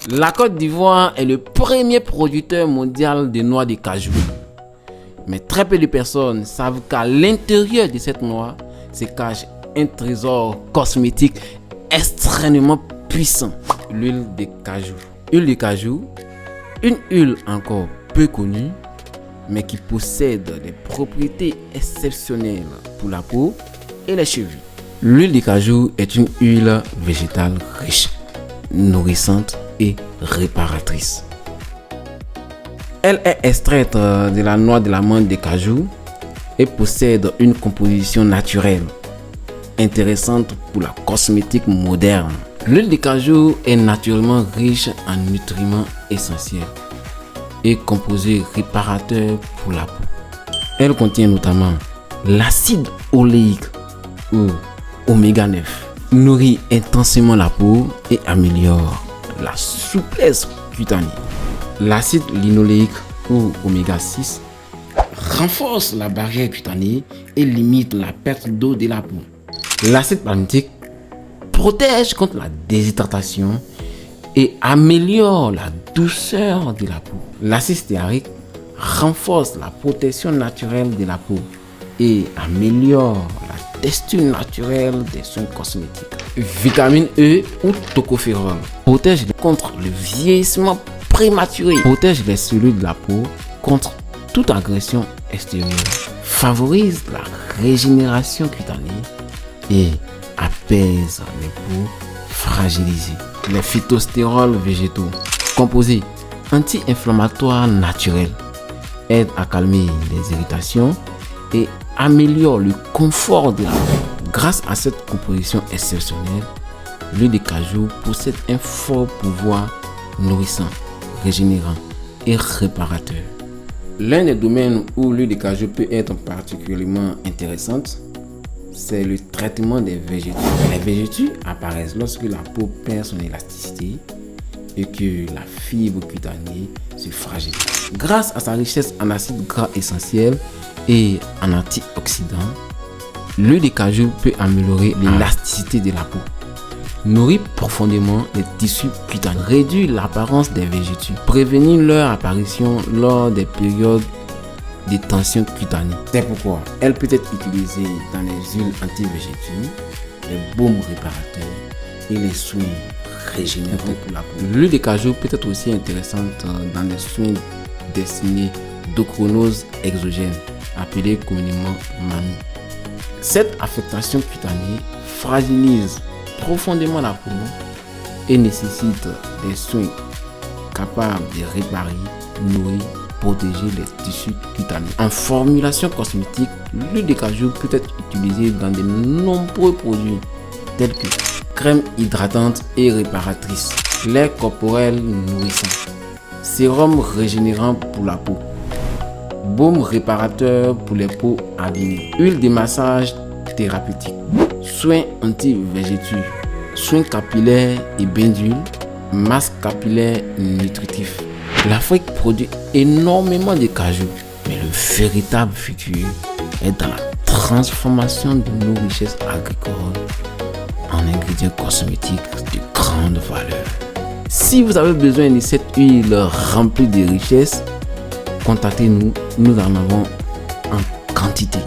La Côte d'Ivoire est le premier producteur mondial de noix de cajou. Mais très peu de personnes savent qu'à l'intérieur de cette noix se cache un trésor cosmétique extrêmement puissant. L'huile de cajou. Huile de cajou, une huile encore peu connue, mais qui possède des propriétés exceptionnelles pour la peau et les cheveux. L'huile de cajou est une huile végétale riche, nourrissante et réparatrice. Elle est extraite de la noix de l'amande de cajou et possède une composition naturelle intéressante pour la cosmétique moderne. L'huile de cajou est naturellement riche en nutriments essentiels et composés réparateurs pour la peau. Elle contient notamment l'acide oléique ou oméga 9, nourrit intensément la peau et améliore la souplesse cutanée. L'acide linoléique ou oméga 6 renforce la barrière cutanée et limite la perte d'eau de la peau. L'acide palmitique protège contre la déshydratation et améliore la douceur de la peau. L'acide stéarique renforce la protection naturelle de la peau et améliore la texture naturelle des soins cosmétiques. Vitamine E ou tocopherol protège contre le vieillissement prématuré, protège les cellules de la peau contre toute agression extérieure, favorise la régénération cutanée et apaise les peaux fragilisées. Les phytostérols végétaux, composés anti-inflammatoires naturels, aident à calmer les irritations et améliorent le confort de la peau. Grâce à cette composition exceptionnelle, l'huile de cajou possède un fort pouvoir nourrissant, régénérant et réparateur. L'un des domaines où l'huile de cajou peut être particulièrement intéressante, c'est le traitement des vergetures. Les vergetures apparaissent lorsque la peau perd son élasticité et que la fibre cutanée se fragilise. Grâce à sa richesse en acides gras essentiels et en antioxydants, l'huile de cajou peut améliorer l'élasticité de la peau, nourrir profondément les tissus cutanés, réduire l'apparence des vergetures, prévenir leur apparition lors des périodes de tension cutanée. C'est pourquoi elle peut être utilisée dans les huiles anti-vergetures, les baumes réparateurs et les soins régénérants pour la peau. L'huile de cajou peut être aussi intéressante dans les soins destinés d'ochronose exogène, appelée communément mamie. Cette affectation cutanée fragilise profondément la peau et nécessite des soins capables de réparer, nourrir, protéger les tissus cutanés. En formulation cosmétique, l'huile de cajou peut être utilisée dans de nombreux produits tels que crème hydratante et réparatrice, lait corporel nourrissant, sérum régénérant pour la peau, baume réparateur pour les peaux abîmées, huile de massage thérapeutique, soins anti-vergetures, soins capillaires et bains d'huile, masque capillaire nutritif. L'Afrique produit énormément de cajou, mais le véritable futur est dans la transformation de nos richesses agricoles en ingrédients cosmétiques de grande valeur. Si vous avez besoin de cette huile remplie de richesses, contactez-nous, nous en avons en quantité.